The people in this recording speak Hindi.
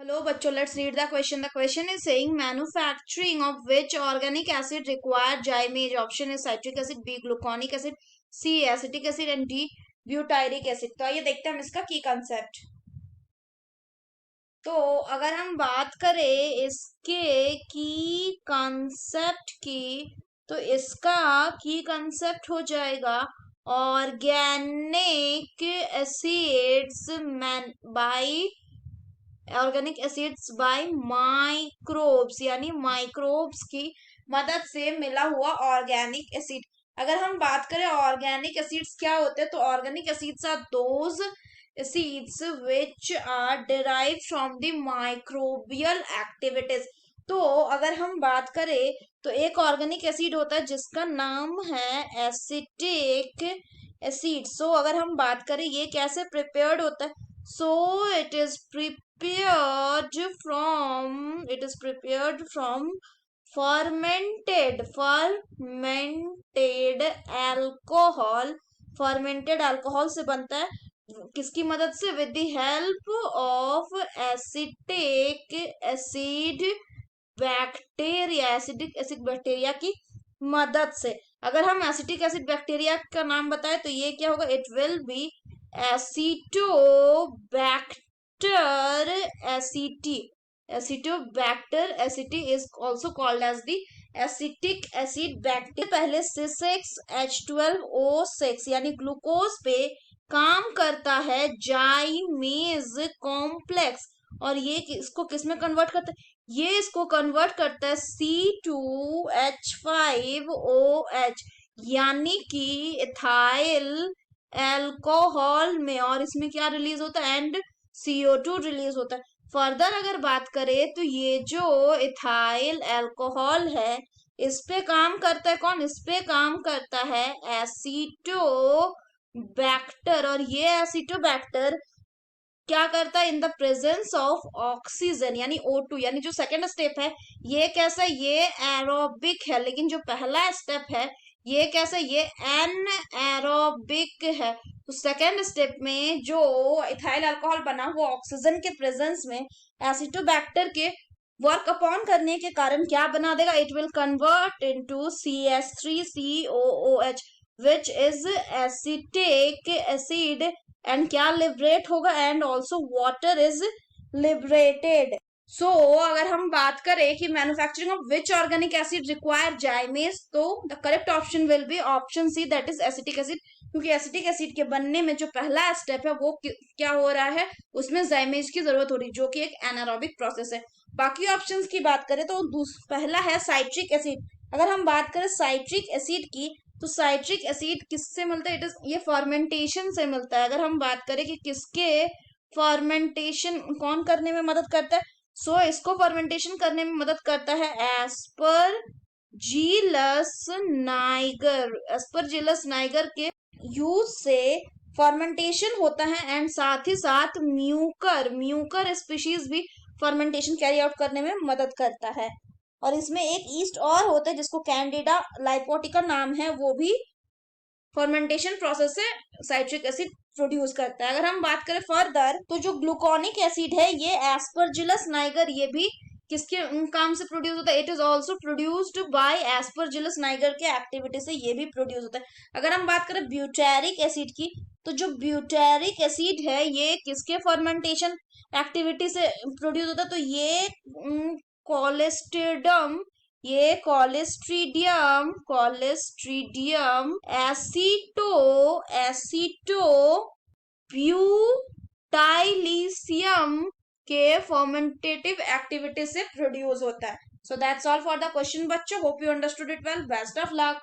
Hello, bachcho. Let's read the question. The question is saying manufacturing of which organic acid required Zyme? Option is citric acid, B gluconic acid, C acetic acid and D butyric acid. तो आइए देखते हैं हम इसका की कंसेप्ट. तो अगर हम बात करें इसके की कंसेप्ट की, तो इसका की कंसेप्ट हो जाएगा organic acids organic acids by microbes, यानी माइक्रोब्स की मदद से मिला हुआ ऑर्गेनिक एसिड. अगर हम बात करें ऑर्गेनिक एसिड्स क्या होते हैं, तो organic acids are those acids which are derived from the microbial activities. तो अगर हम बात करें तो एक ऑर्गेनिक एसिड होता है जिसका नाम है एसिटिक एसिड. सो अगर हम बात करें ये कैसे प्रिपेयर्ड होता है, so it is prepared from fermented alcohol से बनता है. किसकी मदद से? With the help of acetic acid bacteria, acidic acid bacteria की मदद से. अगर हम एसिटिक एसिड बैक्टीरिया का नाम बताएं तो ये क्या होगा? It will be Acetobacter aceti. Acetobacter aceti is also called as the acetic acid bacteria. पहले C6H12O6 यानी ग्लूकोज पे काम करता है जाइमेज कॉम्प्लेक्स, और ये इसको किस में कन्वर्ट करता है? ये इसको कन्वर्ट करता है C2H5OH, यानी कि इथाइल एल्कोहल में, और इसमें क्या रिलीज होता है? एंड CO2 रिलीज होता है. फर्दर अगर बात करें तो ये जो इथाइल एल्कोहल है इस पे काम करता है कौन? इस पे काम करता है एसिटोबैक्टर, और ये एसिटोबैक्टर क्या करता है? In the presence of oxygen यानी O2, यानी जो सेकेंड स्टेप है ये कैसा है? ये एरोबिक है. लेकिन जो पहला स्टेप है ये कैसा? ये एनएरोबिक है. तो सेकेंड स्टेप में जो इथाइल अल्कोहल बना हुआ ऑक्सीजन के प्रेजेंस में एसिटोबैक्टर के वर्क अपॉन करने के कारण क्या बना देगा? It will convert into CH3COOH which is acetic acid, and क्या लिबरेट होगा? And also water is liberated. So अगर हम बात करें कि manufacturing of which organic acid require zymase, तो the correct option will be option C, that is acetic acid. क्योंकि एसिटिक एसिड के बनने में जो पहला स्टेप है वो क्या हो रहा है? उसमें जाइमेज की जरूरत हो रही है, जो कि एक एनारोबिक प्रोसेस है. बाकी ऑप्शंस की बात करें तो पहला है साइट्रिक एसिड. अगर हम बात करें साइट्रिक एसिड की, तो साइट्रिक एसिड किससे मिलता है? इट इज ये फर्मेंटेशन से मिलता है. अगर हम बात करें कि किसके फर्मेंटेशन कौन करने में मदद करता है, सो इसको फर्मेंटेशन करने में मदद करता है एस्परजिलस नाइगर के यूज से फर्मेंटेशन होता है. एंड साथ ही साथ म्यूकर स्पीशीज भी फर्मेंटेशन कैरी आउट करने में मदद करता है. और इसमें एक ईस्ट और होता है जिसको कैंडिडा लाइपोटिका नाम है, वो भी फर्मेंटेशन प्रोसेस से साइट्रिक एसिड प्रोड्यूस करता है. अगर हम बात करें फर्दर तो जो ग्लूकोनिक एसिड है ये एस्परजिलस नाइगर, ये भी किसके काम से प्रोड्यूस होता है? It is also produced by Aspergillus Niger के एक्टिविटी से ये भी प्रोड्यूस होता है. अगर हम बात करें ब्यूटेरिक एसिड की, तो जो ब्यूटेरिक एसिड है ये किसके फर्मेंटेशन एक्टिविटी से प्रोड्यूस होता है? तो ये कोलेस्ट्रिडियम एसिटो ब्यूटाइलिसियम के फर्मेंटेटिव एक्टिविटी से प्रोड्यूस होता है. So that's all for the question बच्चों. Hope you understood it well. Best of luck.